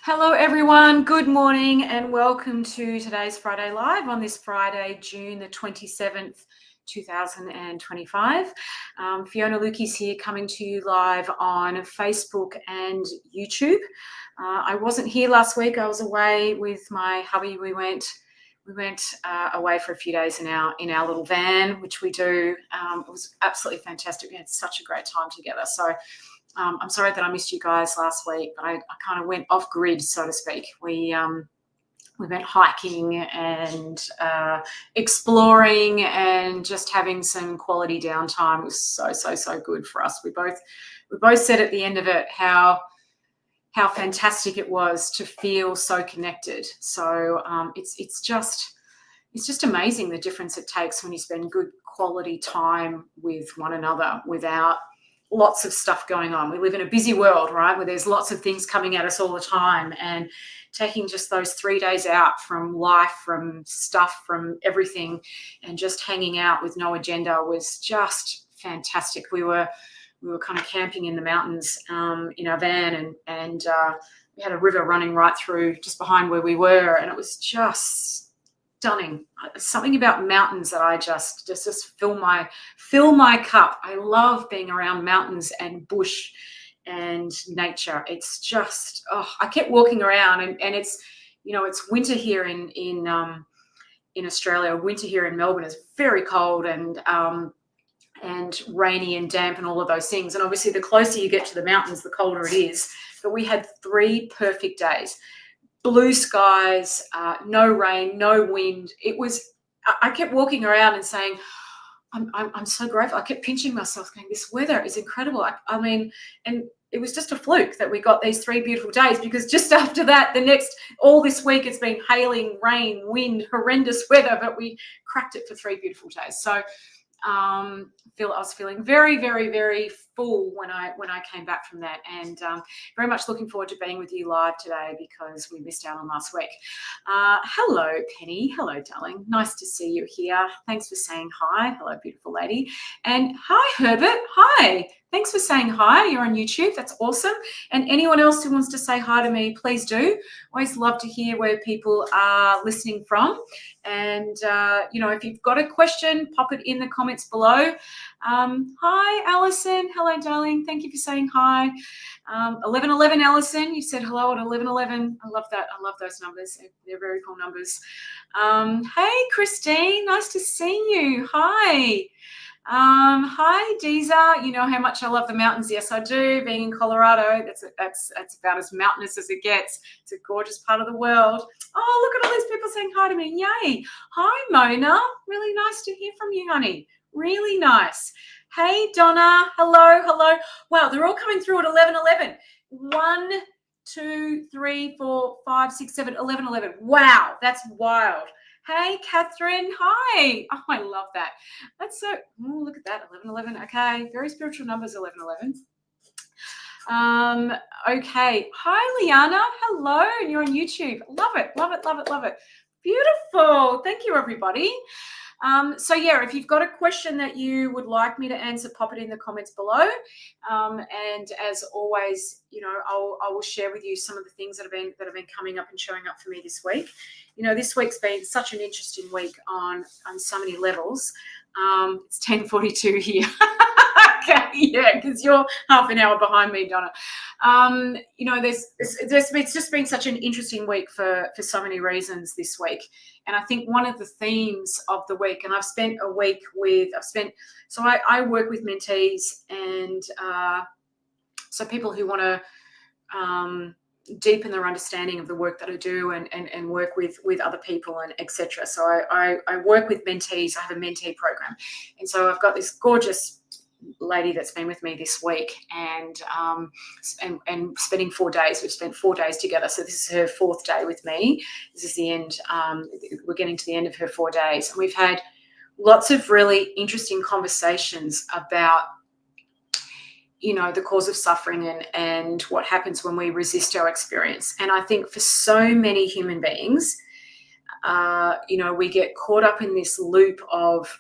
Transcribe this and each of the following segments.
Hello everyone, good morning and welcome to today's Friday Live on this Friday, June the 27th, 2025. Fiona Lukey's here coming to you live on Facebook and YouTube. I wasn't here last week, I was away with my hubby. We went away for a few days in our little van, which we do. It was absolutely fantastic. We had such a great time together. So I'm sorry that I missed you guys last week, but I kind of went off grid, so to speak. We went hiking and exploring and just having some quality downtime. It was so good for us. We both said at the end of it how fantastic it was to feel so connected. So it's just amazing the difference it takes when you spend good quality time with one another without lots of stuff going on. We live in a busy world, right, where there's lots of things coming at us all the time, and taking just those 3 days out from life, from stuff, from everything, and just hanging out with no agenda was just fantastic. We were kind of camping in the mountains in our van, and we had a river running right through just behind where we were, and it was just stunning. Something about mountains that I just fill my cup. I love being around mountains and bush and nature. It's just I kept walking around, and it's it's winter here in Australia. Winter here in Melbourne is very cold and rainy and damp and all of those things. And obviously, the closer you get to the mountains, the colder it is. But we had 3 perfect days. Blue skies, no rain, no wind. I kept walking around and saying, I'm so grateful. I kept pinching myself going, this weather is incredible. I mean, and it was just a fluke that we got these 3 beautiful days, because just after that, all this week, it's been hailing, rain, wind, horrendous weather, but we cracked it for 3 beautiful days. So I was feeling very, very, very full when I came back from that, and very much looking forward to being with you live today, because we missed out on last week. Hello, Penny. Hello, darling. Nice to see you here. Thanks for saying hi. Hello, beautiful lady. And hi, Herbert. Hi. Thanks for saying hi. You're on YouTube. That's awesome. And anyone else who wants to say hi to me, please do. Always love to hear where people are listening from. And, if you've got a question, pop it in the comments below. Hi, Alison. Hello, darling. Thank you for saying hi. 1111, Alison. You said hello at 1111. I love that. I love those numbers. They're very cool numbers. Hey, Christine. Nice to see you. Hi. Hi, Deezer. You know how much I love the mountains. Yes, I do. Being in Colorado, that's about as mountainous as it gets. It's a gorgeous part of the world. Oh, look at all these people saying hi to me. Yay. Hi, Mona. Really nice to hear from you, honey. Really nice. Hey, Donna. Hello. Wow, they're all coming through at 11:11. 1, 2, 3, 4, 5, 6, 7, 11:11. Wow, that's wild. Hey, Catherine. Hi. Oh, I love that. That's so, look at that, 11:11. Okay, very spiritual numbers, 11:11. Okay. Hi, Liana. Hello. You're on YouTube. Love it. Beautiful. Thank you, everybody. So yeah, if you've got a question that you would like me to answer, pop it in the comments below. And as always, I will share with you some of the things that have been coming up and showing up for me this week. This week's been such an interesting week on so many levels. It's 10:42 here. Okay, yeah, because you're half an hour behind me, Donna. It's just been such an interesting week for so many reasons this week. And I think one of the themes of the week, and I work with mentees, and so people who want to deepen their understanding of the work that I do and work with other people and etc. So I work with mentees. I have a mentee program, and so I've got this gorgeous lady that's been with me this week, and spending 4 days. We've spent 4 days together, so this is her 4th day with me. This is the end. We're getting to the end of her 4 days, and we've had lots of really interesting conversations about the cause of suffering and what happens when we resist our experience. And I think for so many human beings, we get caught up in this loop of,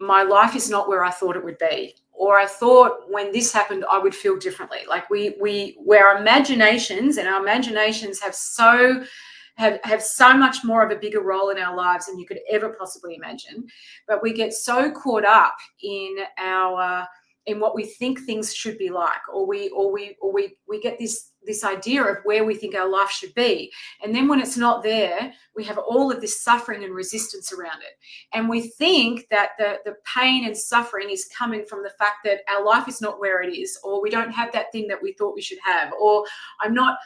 my life is not where I thought it would be, or I thought when this happened, I would feel differently. Like our imaginations have so much more of a bigger role in our lives than you could ever possibly imagine. But we get so caught up in what we think things should be like, or we get this idea of where we think our life should be. And then when it's not there, we have all of this suffering and resistance around it. And we think that the pain and suffering is coming from the fact that our life is not where it is, or we don't have that thing that we thought we should have, or I'm not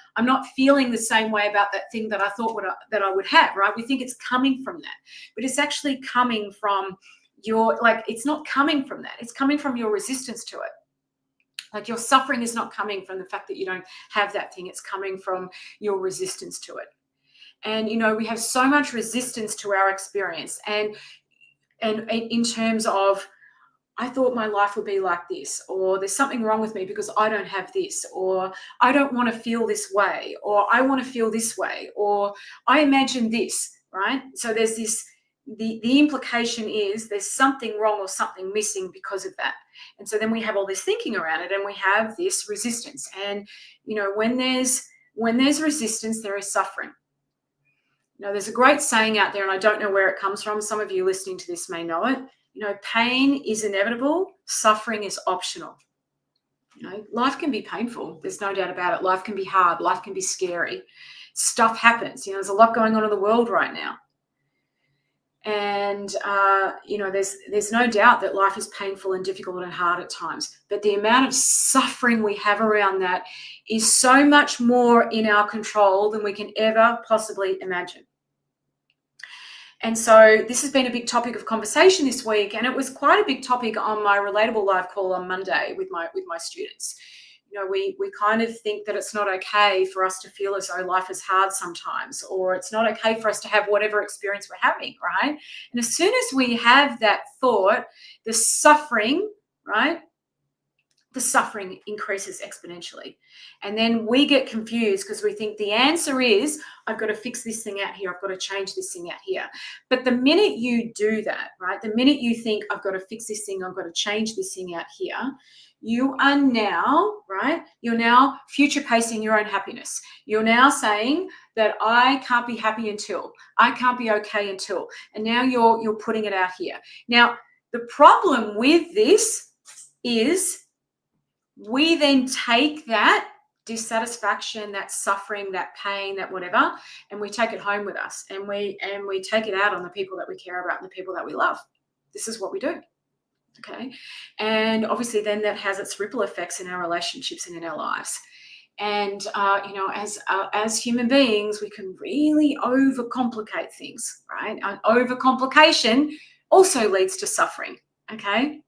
feeling the same way about that thing that I thought that I would have, right? We think it's coming from that, but it's actually coming from it's not coming from that. It's coming from your resistance to it. Like, your suffering is not coming from the fact that you don't have that thing. It's coming from your resistance to it. And, we have so much resistance to our experience. And in terms of, I thought my life would be like this, or there's something wrong with me because I don't have this, or I don't want to feel this way, or I want to feel this way, or I imagine this, right? So there's this, the implication is there's something wrong or something missing because of that. And so then we have all this thinking around it, and we have this resistance. And, when there's resistance, there is suffering. There's a great saying out there, and I don't know where it comes from. Some of you listening to this may know it. Pain is inevitable, suffering is optional. Life can be painful. There's no doubt about it. Life can be hard. Life can be scary. Stuff happens. There's a lot going on in the world right now. And, there's no doubt that life is painful and difficult and hard at times. But the amount of suffering we have around that is so much more in our control than we can ever possibly imagine. And so this has been a big topic of conversation this week, and it was quite a big topic on my Relatable Live call on Monday with my students. We kind of think that it's not okay for us to feel as though life is hard sometimes, or it's not okay for us to have whatever experience we're having, right? And as soon as we have that thought, the suffering, right? The suffering increases exponentially. And then we get confused because we think the answer is, I've got to fix this thing out here. I've got to change this thing out here. But the minute you do that, right? The minute you think, I've got to fix this thing, I've got to change this thing out here, you are now, right? You're now future pacing your own happiness. You're now saying that I can't be happy until, I can't be okay until, and now you're putting it out here. Now, the problem with this is we then take that dissatisfaction, that suffering, that pain, that whatever, and we take it home with us, and we take it out on the people that we care about and the people that we love. This is what we do. Okay. And obviously then that has its ripple effects in our relationships and in our lives. And, as human beings, we can really overcomplicate things, right? And overcomplication also leads to suffering. Okay.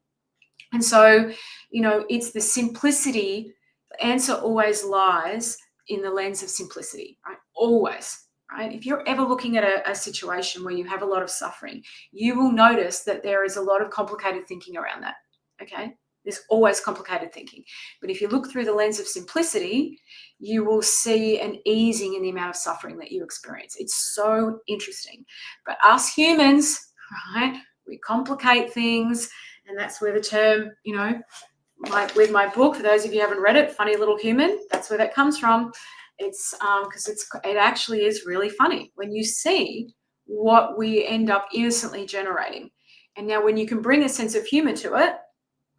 And so, it's the simplicity. The answer always lies in the lens of simplicity, right? Always. Right? If you're ever looking at a situation where you have a lot of suffering, you will notice that there is a lot of complicated thinking around that. Okay. There's always complicated thinking. But if you look through the lens of simplicity, you will see an easing in the amount of suffering that you experience. It's so interesting. But us humans, right, we complicate things. And that's where the term, with my book, for those of you who haven't read it, Funny Little Human, that's where that comes from. It's because it actually is really funny when you see what we end up innocently generating. And now when you can bring a sense of humor to it,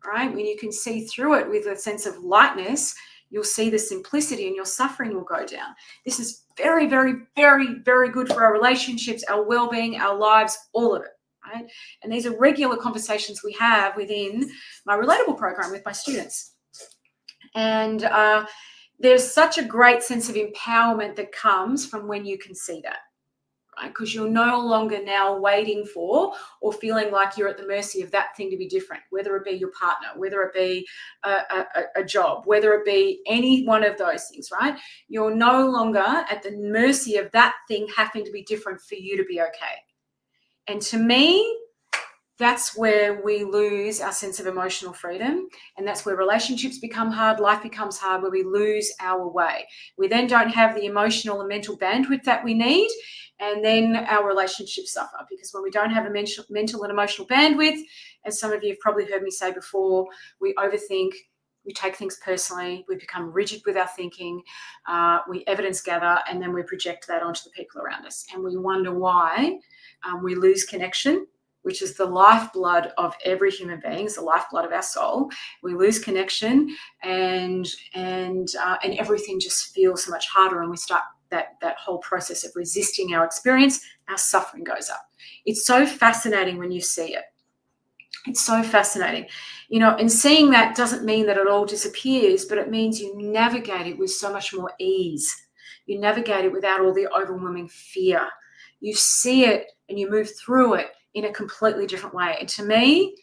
right, when you can see through it with a sense of lightness, you'll see the simplicity and your suffering will go down. This is very, very, very, very good for our relationships, our well-being, our lives, all of it. Right? And these are regular conversations we have within my Relatable program with my students. And there's such a great sense of empowerment that comes from when you can see that, right? Because you're no longer now waiting for or feeling like you're at the mercy of that thing to be different, whether it be your partner, whether it be a job, whether it be any one of those things, right? You're no longer at the mercy of that thing having to be different for you to be okay. And to me, that's where we lose our sense of emotional freedom. And that's where relationships become hard, life becomes hard, where we lose our way. We then don't have the emotional and mental bandwidth that we need. And then our relationships suffer, because when we don't have a mental and emotional bandwidth, as some of you have probably heard me say before, we overthink, we take things personally, we become rigid with our thinking, we evidence gather, and then we project that onto the people around us. And we wonder why we lose connection, which is the lifeblood of every human being, it's the lifeblood of our soul. We lose connection, and everything just feels so much harder, and we start that whole process of resisting our experience. Our suffering goes up. It's so fascinating when you see it. It's so fascinating, and seeing that doesn't mean that it all disappears, but it means you navigate it with so much more ease. You navigate it without all the overwhelming fear. You see it and you move through it in a completely different way. And to me,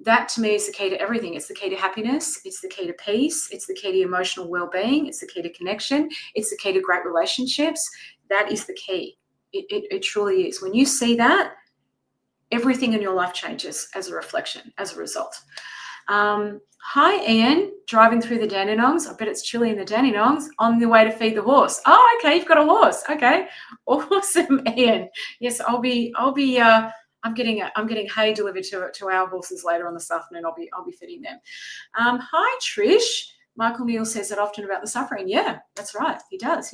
that is the key to everything. It's the key to happiness. It's the key to peace. It's the key to emotional well-being. It's the key to connection. It's the key to great relationships. That is the key. It truly is. When you see that, everything in your life changes as a reflection, as a result. Hi, Ian. Driving through the Dandenongs. I bet it's chilly in the Dandenongs. On the way to feed the horse. Oh, okay. You've got a horse. Okay. Awesome, Ian. Yes, I'm getting hay delivered to our horses later on this afternoon. I'll be feeding them. Hi, Trish. Michael Neal says that often about the suffering. Yeah, that's right. He does.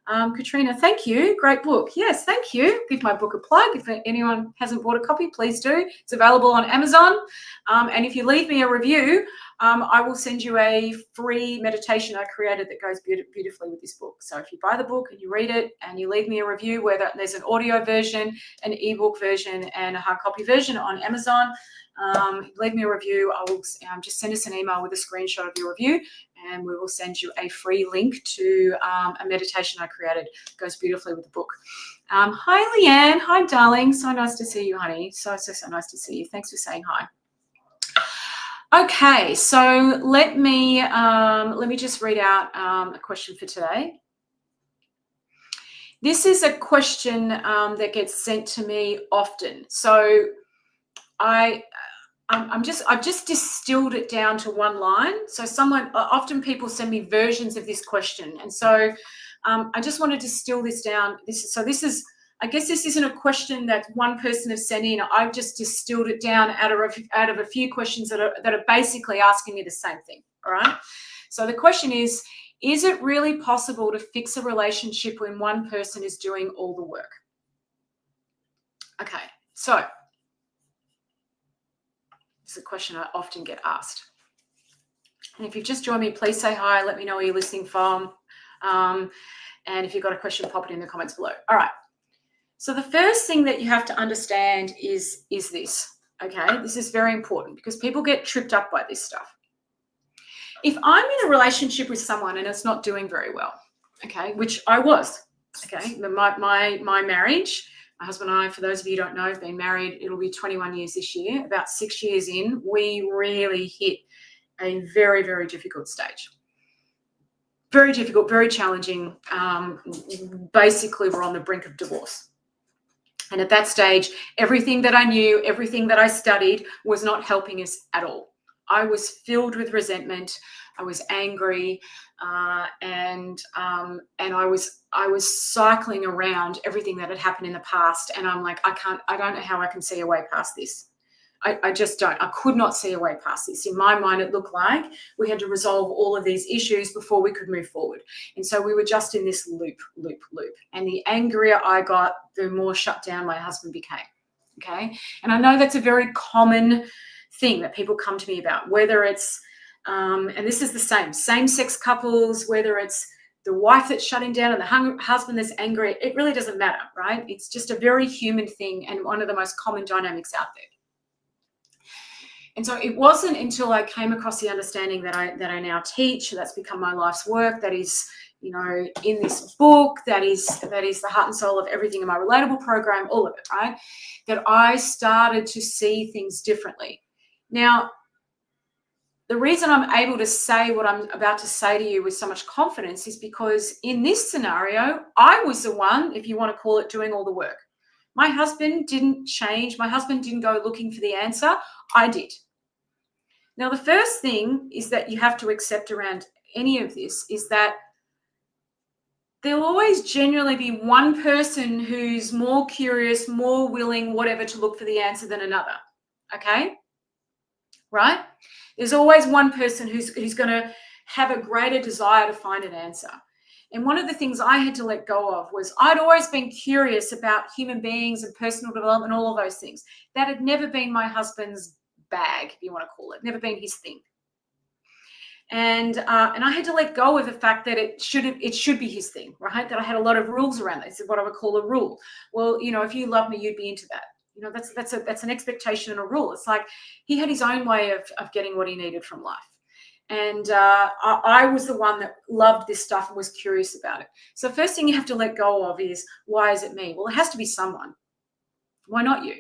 Katrina, thank you. Great book. Yes, thank you. Give my book a plug. If anyone hasn't bought a copy, please do. It's available on Amazon. And if you leave me a review, I will send you a free meditation I created that goes beautifully with this book. So if you buy the book and you read it and you leave me a review, whether there's an audio version, an ebook version, and a hard copy version on Amazon, leave me a review. I will just send us an email with a screenshot of your review, and we will send you a free link to a meditation I created. It goes beautifully with the book. Hi, Leanne. Hi, darling. So nice to see you, honey. So nice to see you. Thanks for saying hi. Okay, so let me just read out a question for today. This is a question that gets sent to me often. So I've just distilled it down to one line. So often people send me versions of this question, and so I just want to distill this down. I guess this isn't a question that one person has sent in. I've just distilled it down out of a few questions that are basically asking me the same thing. All right. So the question is it really possible to fix a relationship when one person is doing all the work? Okay. So it's a question I often get asked. And if you've just joined me, please say hi. Let me know where you're listening from. And if you've got a question, pop it in the comments below. All right. So the first thing that you have to understand is this, okay? This is very important because people get tripped up by this stuff. If I'm in a relationship with someone and it's not doing very well, okay, which I was, okay, my marriage, my husband and I, for those of you who don't know, have been married, it'll be 21 years this year. About 6 years in, we really hit a very, very difficult stage. Very difficult, very challenging. Basically, we're on the brink of divorce. And at that stage, everything that I knew, everything that I studied was not helping us at all. I was filled with resentment. I was angry, and I was cycling around everything that had happened in the past. And I'm like, I don't know how I can see a way past this. I just don't. I could not see a way past this. In my mind, it looked like we had to resolve all of these issues before we could move forward. And so we were just in this loop. And the angrier I got, the more shut down my husband became. Okay. And I know that's a very common thing that people come to me about, whether it's, and this is the same-sex couples, whether it's the wife that's shutting down and the husband that's angry, it really doesn't matter, right? It's just a very human thing and one of the most common dynamics out there. And so it wasn't until I came across the understanding that I now teach, that's become my life's work, that is, in this book, that is the heart and soul of everything in my Relatable program, all of it, right? That I started to see things differently. Now, the reason I'm able to say what I'm about to say to you with so much confidence is because in this scenario, I was the one, if you want to call it, doing all the work. My husband didn't change. My husband didn't go looking for the answer. I did. Now, the first thing is that you have to accept around any of this is that there'll always generally be one person who's more curious, more willing, whatever, to look for the answer than another. Okay? Right? There's always one person who's going to have a greater desire to find an answer. And one of the things I had to let go of was I'd always been curious about human beings and personal development, all of those things. That had never been my husband's bag, if you want to call it, never been his thing. And I had to let go of the fact that it should be his thing, right? That I had a lot of rules around this. Is what I would call a rule. Well, if you love me, you'd be into that. That's an expectation and a rule. It's like he had his own way of getting what he needed from life. And I was the one that loved this stuff and was curious about it. So first thing you have to let go of is, why is it me? Well, it has to be someone. Why not you?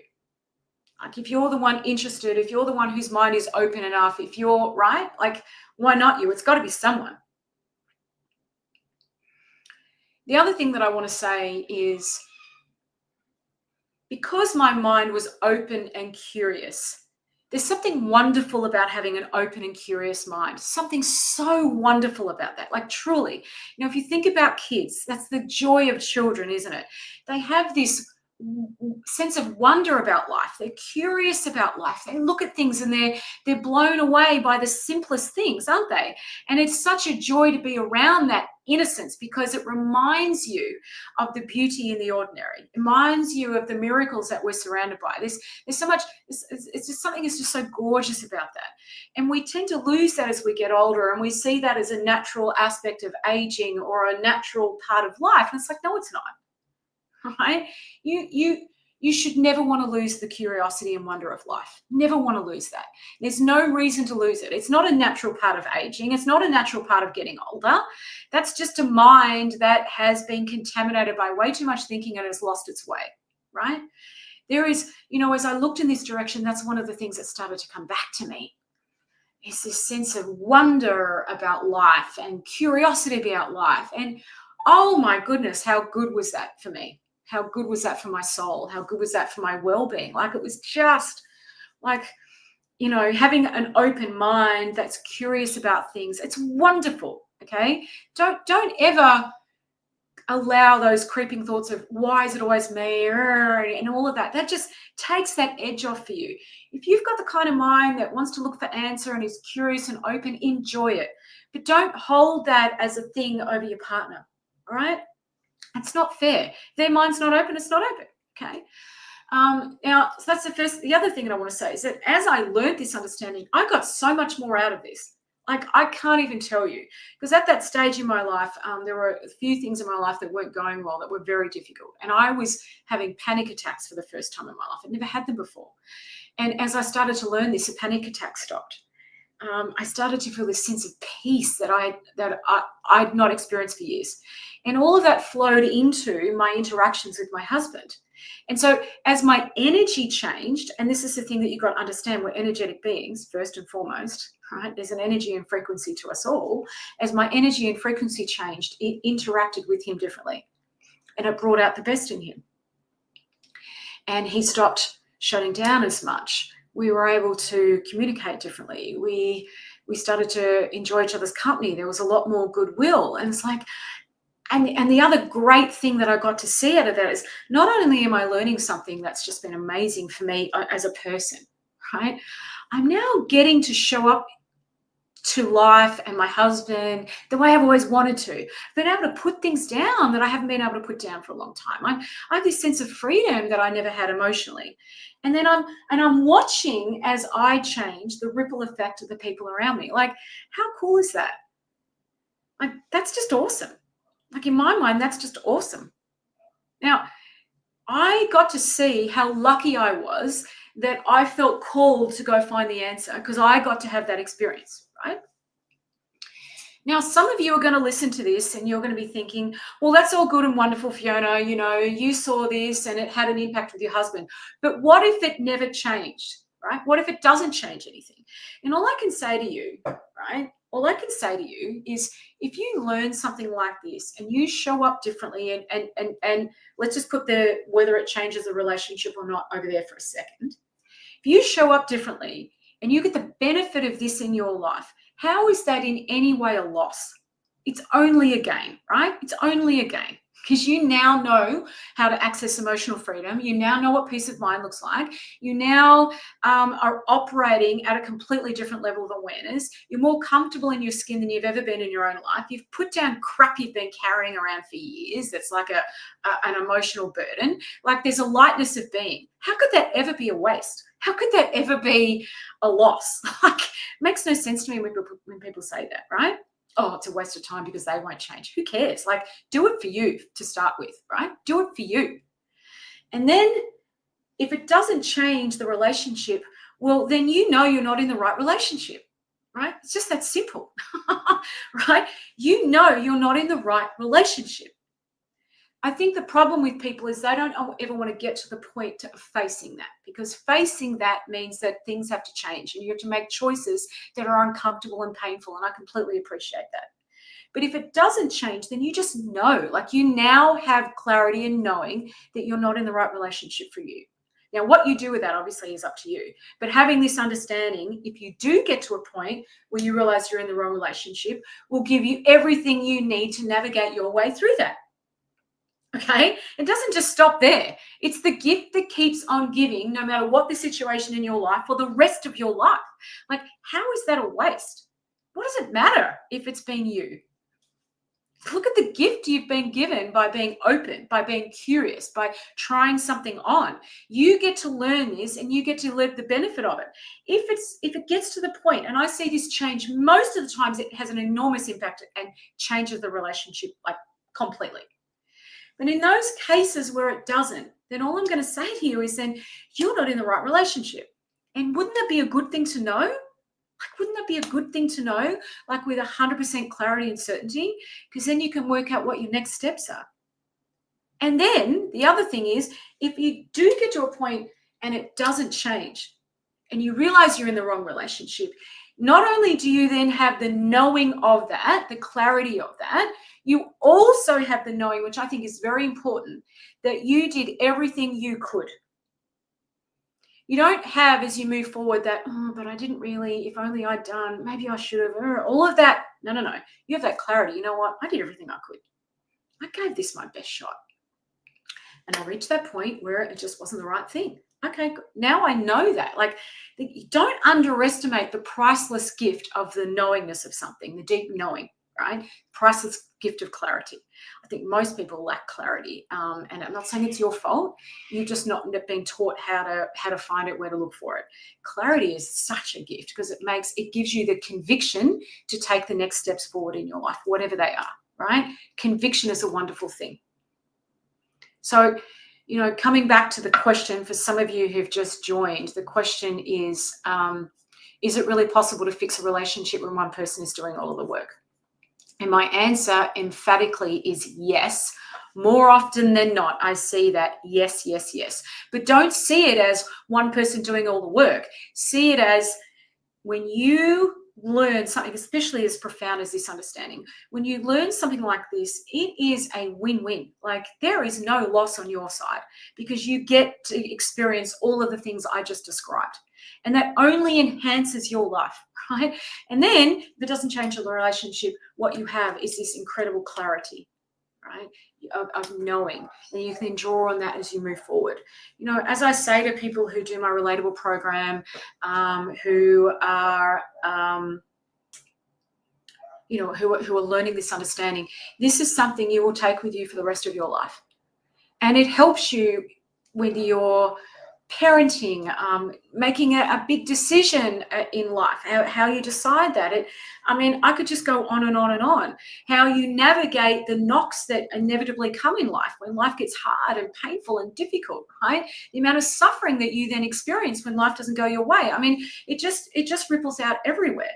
Like, if you're the one interested, if you're the one whose mind is open enough, if you're right, like, why not you? It's got to be someone. The other thing that I want to say is, because my mind was open and curious, there's something wonderful about having an open and curious mind. Something so wonderful about that. Like, truly, if you think about kids, that's the joy of children, isn't it? They have this sense of wonder about life. They're curious about life. They look at things and they're blown away by the simplest things, aren't they? And it's such a joy to be around that innocence, because it reminds you of the beauty in the ordinary. It reminds you of the miracles that we're surrounded by. There's so much, it's just something that's just so gorgeous about that. And we tend to lose that as we get older, and we see that as a natural aspect of aging or a natural part of life. And it's like, no, it's not. Right? You should never want to lose the curiosity and wonder of life. Never want to lose that. There's no reason to lose it. It's not a natural part of aging. It's not a natural part of getting older. That's just a mind that has been contaminated by way too much thinking and has lost its way, right? There is, as I looked in this direction, that's one of the things that started to come back to me, is this sense of wonder about life and curiosity about life. And oh my goodness, how good was that for me? How good was that for my soul? How good was that for my well-being? Like, it was just like, having an open mind that's curious about things. It's wonderful, okay? Don't ever allow those creeping thoughts of, why is it always me, and all of that. That just takes that edge off for you. If you've got the kind of mind that wants to look for answer and is curious and open, enjoy it. But don't hold that as a thing over your partner, all right? It's not fair. If their mind's not open, it's not open, okay? Now, so that's the other thing that I want to say is that as I learned this understanding, I got so much more out of this. Like, I can't even tell you, because at that stage in my life, there were a few things in my life that weren't going well, that were very difficult. And I was having panic attacks for the first time in my life. I'd never had them before. And as I started to learn this, the panic attack stopped. I started to feel this sense of peace that I'd not experienced for years. And all of that flowed into my interactions with my husband. And so as my energy changed, and this is the thing that you've got to understand, we're energetic beings, first and foremost, right? There's an energy and frequency to us all. As my energy and frequency changed, it interacted with him differently. And it brought out the best in him. And he stopped shutting down as much. We were able to communicate differently. We started to enjoy each other's company. There was a lot more goodwill. And it's like, and the other great thing that I got to see out of that is, not only am I learning something that's just been amazing for me as a person, right? I'm now getting to show up to life and my husband the way I've always wanted to. I've been able to put things down that I haven't been able to put down for a long time. I have this sense of freedom that I never had emotionally. And then I'm watching, as I change, the ripple effect of the people around me. Like, how cool is that? Like, that's just awesome. Like, in my mind, that's just awesome. Now, I got to see how lucky I was that I felt called to go find the answer, because I got to have that experience, right? Now, some of you are going to listen to this and you're going to be thinking, well, that's all good and wonderful, Fiona. You saw this and it had an impact with your husband. But what if it never changed, right? What if it doesn't change anything? And all I can say to you, right, all I can say to you is if you learn something like this and you show up differently and let's just put whether it changes the relationship or not over there for a second. If you show up differently and you get the benefit of this in your life, how is that in any way a loss? It's only a gain, right? It's only a gain because you now know how to access emotional freedom. You now know what peace of mind looks like. You now are operating at a completely different level of awareness. You're more comfortable in your skin than you've ever been in your own life. You've put down crap you've been carrying around for years. That's like an emotional burden. Like there's a lightness of being. How could that ever be a waste? How could that ever be a loss? Like, it makes no sense to me when people say that, right? Oh, it's a waste of time because they won't change. Who cares? Like, do it for you to start with, right? Do it for you. And then if it doesn't change the relationship, well, then you know you're not in the right relationship, right? It's just that simple, right? You know you're not in the right relationship. I think the problem with people is they don't ever want to get to the point of facing that, because facing that means that things have to change and you have to make choices that are uncomfortable and painful. And I completely appreciate that. But if it doesn't change, then you just know, like you now have clarity in knowing that you're not in the right relationship for you. Now, what you do with that obviously is up to you. But having this understanding, if you do get to a point where you realize you're in the wrong relationship, will give you everything you need to navigate your way through that. Okay, it doesn't just stop there. It's the gift that keeps on giving no matter what the situation in your life or the rest of your life. Like, how is that a waste? What does it matter if it's been you? Look at the gift you've been given by being open, by being curious, by trying something on. You get to learn this and you get to live the benefit of it. If it gets to the point, and I see this change most of the times, it has an enormous impact and changes the relationship like completely. But in those cases where it doesn't, then all I'm going to say to you is then you're not in the right relationship. And wouldn't that be a good thing to know? Like, wouldn't that be a good thing to know? Like with 100% clarity and certainty, because then you can work out what your next steps are. And then the other thing is, if you do get to a point and it doesn't change and you realize you're in the wrong relationship, not only do you then have the knowing of that, the clarity of that, you also have the knowing, which I think is very important, that you did everything you could. You don't have, as you move forward, that, oh, but I didn't really, if only I'd done, maybe I should have, all of that. No. You have that clarity. You know what? I did everything I could. I gave this my best shot. And I reached that point where it just wasn't the right thing. Okay, now I know that. Like, don't underestimate the priceless gift of the knowingness of something, the deep knowing, right? Priceless gift of clarity. I think most people lack clarity, and I'm not saying it's your fault. You've just not been taught how to find it, where to look for it. Clarity is such a gift because it gives you the conviction to take the next steps forward in your life, whatever they are, right? Conviction is a wonderful thing. So, coming back to the question for some of you who've just joined, the question is it really possible to fix a relationship when one person is doing all of the work? And my answer emphatically is yes. More often than not, I see that yes. But don't see it as one person doing all the work. See it as when you learn something, especially as profound as this understanding, when you learn something like this, it is a win-win. Like, there is no loss on your side because you get to experience all of the things I just described. And that only enhances your life, right? And then if it doesn't change the relationship, what you have is this incredible clarity, right, of knowing, and you can draw on that as you move forward. As I say to people who do my Relatable program, who are who are learning this understanding, this is something you will take with you for the rest of your life, and it helps you when you're parenting, making a big decision in life, how you decide that. I could just go on and on and on. How you navigate the knocks that inevitably come in life when life gets hard and painful and difficult, right? The amount of suffering that you then experience when life doesn't go your way. It just ripples out everywhere.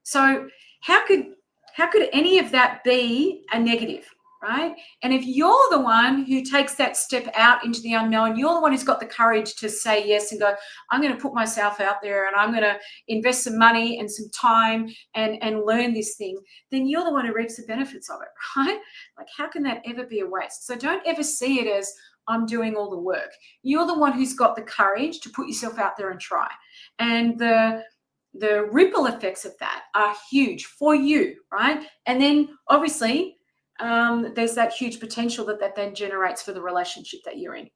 So how could any of that be a negative? right? And if you're the one who takes that step out into the unknown, you're the one who's got the courage to say yes and go, I'm going to put myself out there and I'm going to invest some money and some time and learn this thing, then you're the one who reaps the benefits of it, right? Like, how can that ever be a waste? So don't ever see it as I'm doing all the work. You're the one who's got the courage to put yourself out there and try. And the ripple effects of that are huge for you, right? And then obviously there's that huge potential that then generates for the relationship that you're in.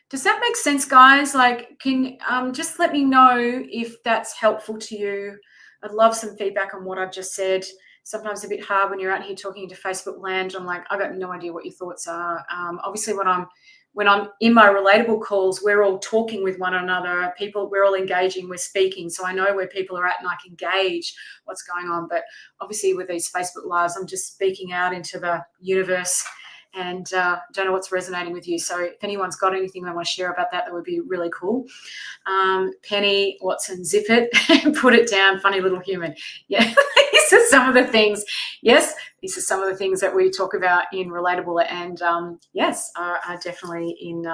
Does that make sense, guys? Like, can just let me know if that's helpful to you. I'd love some feedback on what I've just said. Sometimes a bit hard when you're out here talking into Facebook land. I'm like, I've got no idea what your thoughts are. Obviously, when I'm in my relatable calls, we're all talking with one another. We're all engaging, we're speaking. So I know where people are at and I can gauge what's going on. But obviously with these Facebook Lives, I'm just speaking out into the universe and don't know what's resonating with you. So if anyone's got anything they want to share about that, that would be really cool. Penny Watson, zip it, put it down, funny little human. Yeah, these are some of the things. Yes, these are some of the things that we talk about in Relatable, and yes, are definitely in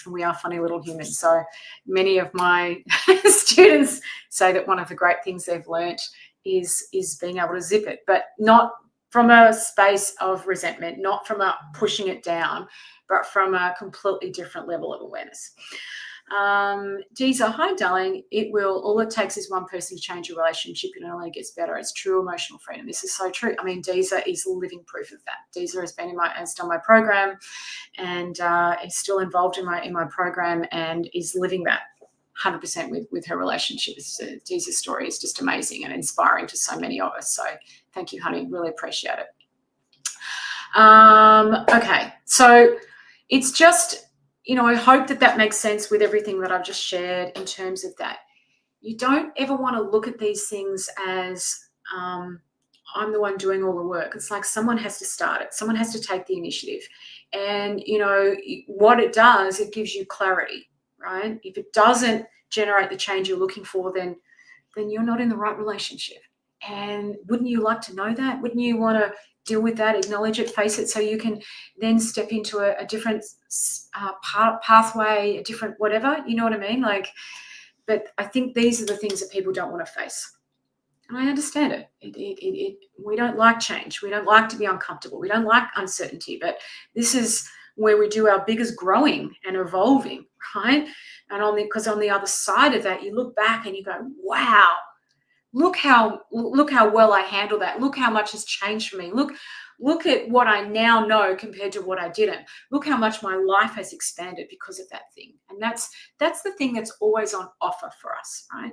we are funny little humans. So many of my students say that one of the great things they've learnt is being able to zip it, but not from a space of resentment, not from a pushing it down, but from a completely different level of awareness. Deezer, hi darling, all it takes is one person to change a relationship and it only gets better. It's true emotional freedom. This is so true. I mean, Deezer is living proof of that. Deezer has done my program and is still involved in my program and is living that 100% with her relationship. Deezer's story is just amazing and inspiring to so many of us. So thank you, honey. Really appreciate it. Okay, so it's just, I hope that makes sense with everything that I've just shared in terms of that. You don't ever want to look at these things as I'm the one doing all the work. It's like someone has to start it. Someone has to take the initiative. And, what it does, it gives you clarity, right? If it doesn't generate the change you're looking for, then you're not in the right relationship. And wouldn't you like to know that? Wouldn't you want to deal with that, acknowledge it, face it, so you can then step into a different pathway, a different whatever, you know what I mean? But I think these are the things that people don't want to face. And I understand it. We don't like change. We don't like to be uncomfortable. We don't like uncertainty. But this is where we do our biggest growing and evolving, right? And because on the other side of that, you look back and you go, wow, look how well I handled that. Look how much has changed for me. Look at what I now know compared to what I didn't. Look how much my life has expanded because of that thing. And that's the thing that's always on offer for us, right?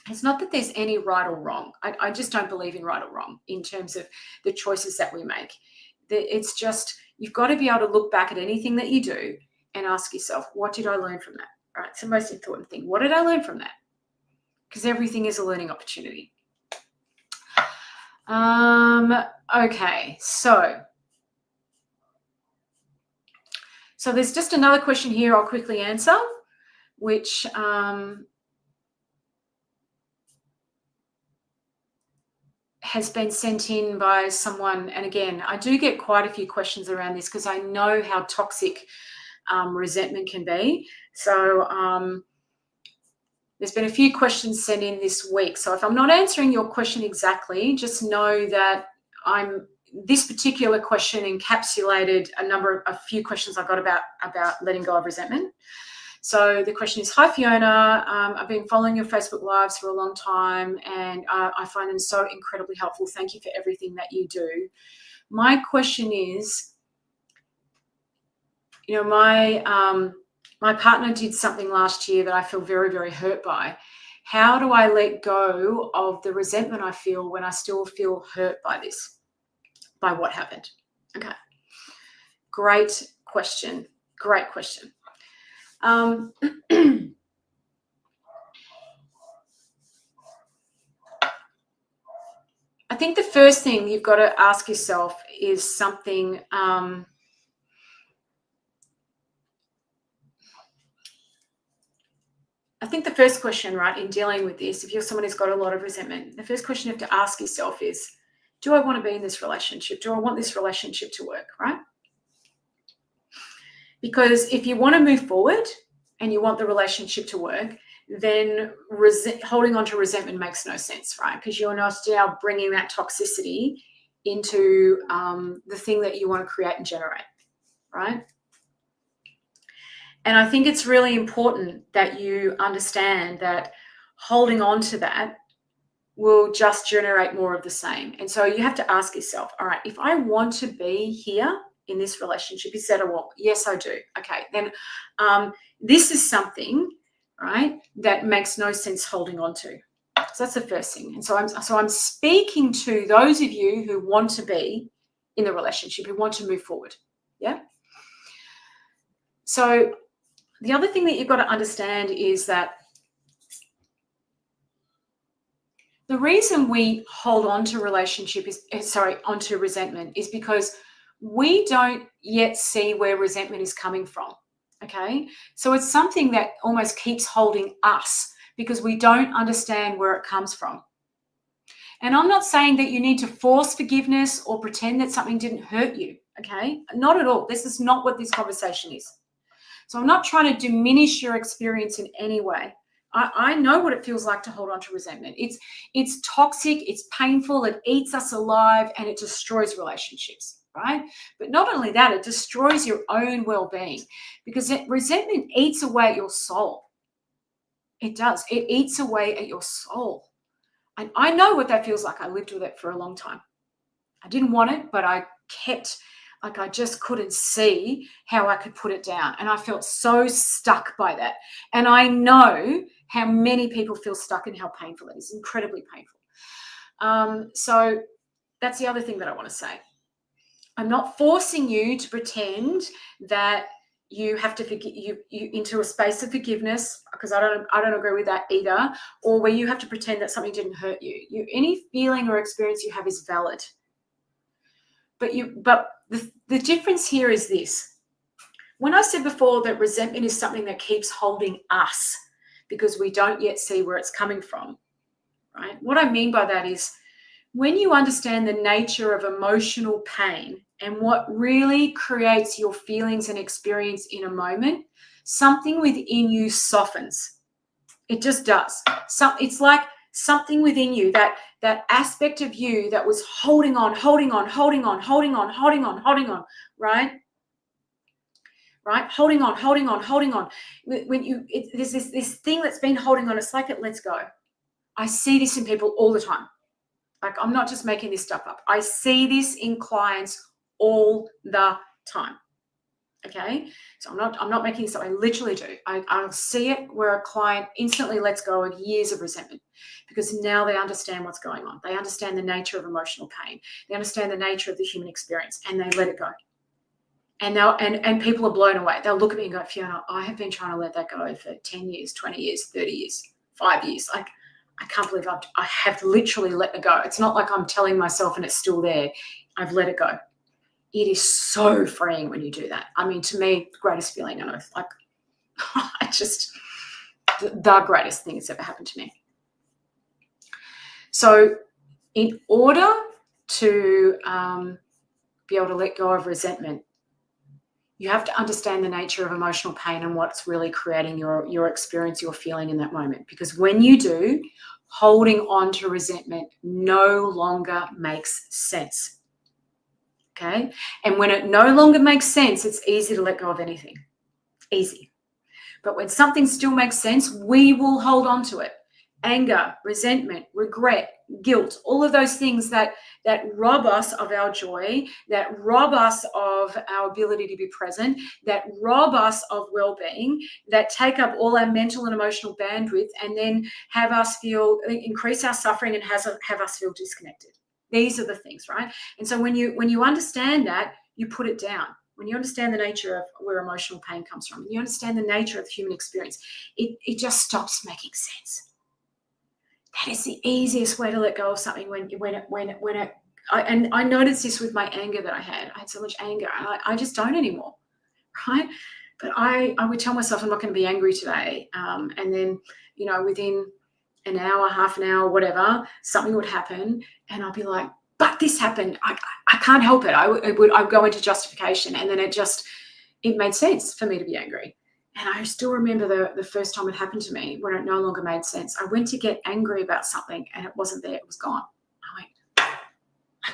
It's not that there's any right or wrong. I just don't believe in right or wrong in terms of the choices that we make. It's just, you've got to be able to look back at anything that you do and ask yourself, what did I learn from that? Right? It's the most important thing. What did I learn from that? Because everything is a learning opportunity. Okay, so there's just another question here I'll quickly answer, which has been sent in by someone. And again, I do get quite a few questions around this because I know how toxic resentment can be. So there's been a few questions sent in this week. So if I'm not answering your question exactly, just know that this particular question encapsulated a few questions I got about letting go of resentment. So the question is, hi Fiona, I've been following your Facebook Lives for a long time and I find them so incredibly helpful. Thank you for everything that you do. My question is, my partner did something last year that I feel very, very hurt by. How do I let go of the resentment I feel when I still feel hurt by by what happened? Okay. Great question. Great question. I think the first thing you've got to ask yourself is something I think the first question, right, in dealing with this, if you're someone who's got a lot of resentment, the first question you have to ask yourself is, Do I want to be in this relationship? Do I want this relationship to work, right? Because if you want to move forward and you want the relationship to work, then holding on to resentment makes no sense, right? Because you're not now bringing that toxicity into the thing that you want to create and generate, right? And I think it's really important that you understand that holding on to that will just generate more of the same. And so you have to ask yourself, all right, if I want to be here in this relationship, is that a what? Yes, I do. Okay, then this is something, right, that makes no sense holding on to. So that's the first thing. And so I'm speaking to those of you who want to be in the relationship, who want to move forward. Yeah. So the other thing that you've got to understand is that the reason we hold on to onto resentment is because we don't yet see where resentment is coming from. Okay. So it's something that almost keeps holding us because we don't understand where it comes from. And I'm not saying that you need to force forgiveness or pretend that something didn't hurt you. Okay. Not at all. This is not what this conversation is. So I'm not trying to diminish your experience in any way. I know what it feels like to hold on to resentment. It's toxic, it's painful, it eats us alive, and it destroys relationships, right? But not only that, it destroys your own well-being because resentment eats away at your soul. It does. It eats away at your soul. And I know what that feels like. I lived with it for a long time. I didn't want it, but I just couldn't see how I could put it down. And I felt so stuck by that. And I know how many people feel stuck and how painful it is, incredibly painful. So that's the other thing that I want to say. I'm not forcing you to pretend that you have to forgive you into a space of forgiveness, because I don't agree with that either, or where you have to pretend that something didn't hurt you. Any feeling or experience you have is valid. But the difference here is this. When I said before that resentment is something that keeps holding us because we don't yet see where it's coming from, right? What I mean by that is when you understand the nature of emotional pain and what really creates your feelings and experience in a moment, something within you softens. It just does. It's like something within you, that aspect of you that was holding on, right? Right? Holding on. When there's this thing that's been holding on, it's like it lets go. I see this in people all the time. Like, I'm not just making this stuff up. I see this in clients all the time. Okay, so I'm not making this up. I literally do. I'll see it where a client instantly lets go of years of resentment because now they understand what's going on. They understand the nature of emotional pain. They understand the nature of the human experience, and they let it go. And now, and people are blown away. They'll look at me and go, Fiona, I have been trying to let that go for 10 years, 20 years, 30 years, 5 years. Like, I can't believe I have literally let it go. It's not like I'm telling myself and it's still there. I've let it go. It is so freeing when you do that. I mean, to me, the greatest feeling on earth. Like, the greatest thing that's ever happened to me. So in order to be able to let go of resentment, you have to understand the nature of emotional pain and what's really creating your experience, your feeling in that moment. Because when you do, holding on to resentment no longer makes sense. Okay? And when it no longer makes sense, it's easy to let go of anything. Easy. But when something still makes sense, we will hold on to it. Anger, resentment, regret, guilt, all of those things that rob us of our joy, that rob us of our ability to be present, that rob us of well-being, that take up all our mental and emotional bandwidth and then have us increase our suffering and have us feel disconnected. These are the things, right? And so when you understand that, you put it down. When you understand the nature of where emotional pain comes from, when you understand the nature of human experience, it just stops making sense. That is the easiest way to let go of something I noticed this with my anger that I had. I had so much anger. I just don't anymore, right? But I would tell myself I'm not going to be angry today. And then, within an hour, half an hour, whatever, something would happen and I'll be like, but fuck, this happened. I can't help it. I would go into justification, and then it made sense for me to be angry. And I still remember the first time it happened to me when it no longer made sense. I went to get angry about something and it wasn't there. It was gone.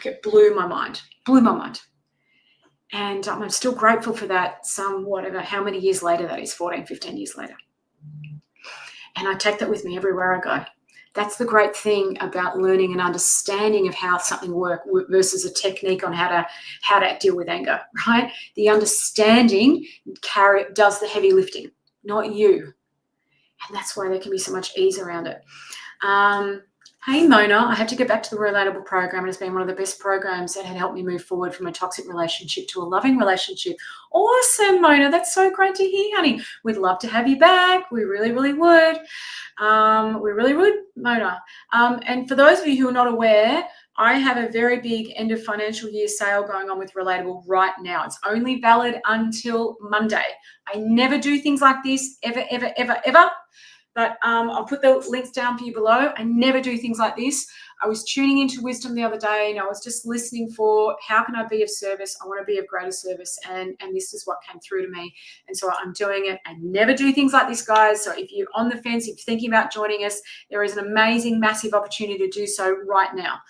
It blew my mind. And I'm still grateful for that how many years later that is, 14, 15 years later. And I take that with me everywhere I go. That's the great thing about learning and understanding of how something works versus a technique on how to deal with anger, right? The understanding does the heavy lifting, not you. And that's why there can be so much ease around it. Hey, Mona, I have to get back to the Relatable program. It has been one of the best programs that had helped me move forward from a toxic relationship to a loving relationship. Awesome, Mona. That's so great to hear, honey. We'd love to have you back. We really, really would. We really would, Mona. And for those of you who are not aware, I have a very big end of financial year sale going on with Relatable right now. It's only valid until Monday. I never do things like this, ever, ever, ever, ever. But I'll put the links down for you below. I never do things like this. I was tuning into wisdom the other day, and I was just listening for how can I be of service? I want to be of greater service, and this is what came through to me. And so I'm doing it. I never do things like this, guys. So if you're on the fence, if you're thinking about joining us, there is an amazing, massive opportunity to do so right now.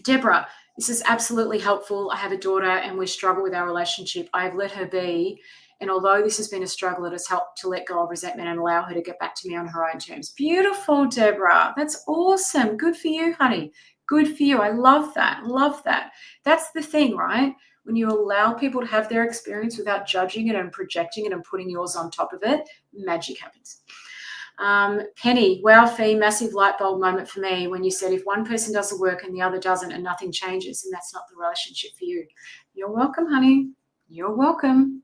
Deborah, this is absolutely helpful. I have a daughter and we struggle with our relationship. I have let her be. And although this has been a struggle, it has helped to let go of resentment and allow her to get back to me on her own terms. Beautiful, Deborah. That's awesome. Good for you, honey. Good for you. I love that. Love that. That's the thing, right? When you allow people to have their experience without judging it and projecting it and putting yours on top of it, magic happens. Penny, wow, Fee, massive light bulb moment for me when you said if one person does the work and the other doesn't and nothing changes, then that's not the relationship for you. You're welcome, honey. You're welcome.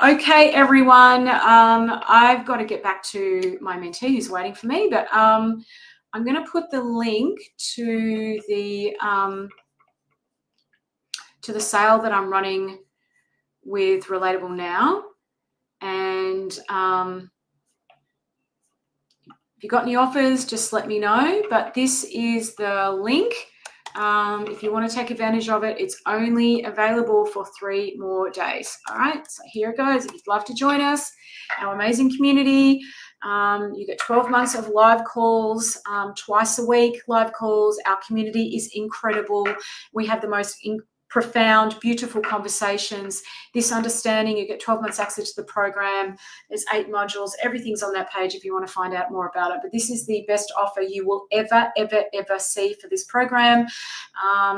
Okay, everyone. I've got to get back to my mentee who's waiting for me, but I'm going to put the link to the sale that I'm running with Relatable now. And if you've got any offers, just let me know. But this is the link. If you want to take advantage of it, it's only available for 3 more days. All right, so here it goes. If you'd love to join us, our amazing community, you get 12 months of live calls, twice a week live calls. Our community is incredible. We have the most profound, beautiful conversations. This understanding, you get 12 months access to the program. There's 8 modules. Everything's on that page if you want to find out more about it. But this is the best offer you will ever, ever, ever see for this program.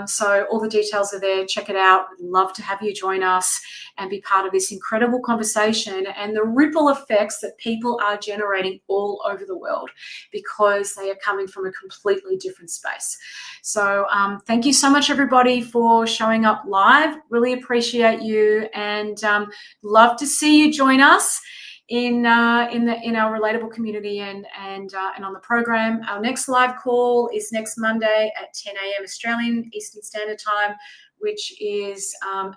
So all the details are there. Check it out. We'd love to have you join us and be part of this incredible conversation and the ripple effects that people are generating all over the world because they are coming from a completely different space. So thank you so much, everybody, for showing up live. Really appreciate you, and love to see you join us in our Relatable community and on the program. Our next live call is next Monday at 10 a.m. Australian Eastern Standard Time, which is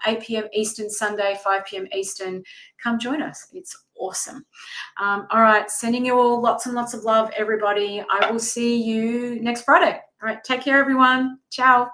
8 p.m. Eastern Sunday, 5 p.m. Eastern. Come join us. It's awesome. All right, sending you all lots and lots of love, everybody. I will see you next Friday. All right, take care, everyone. Ciao.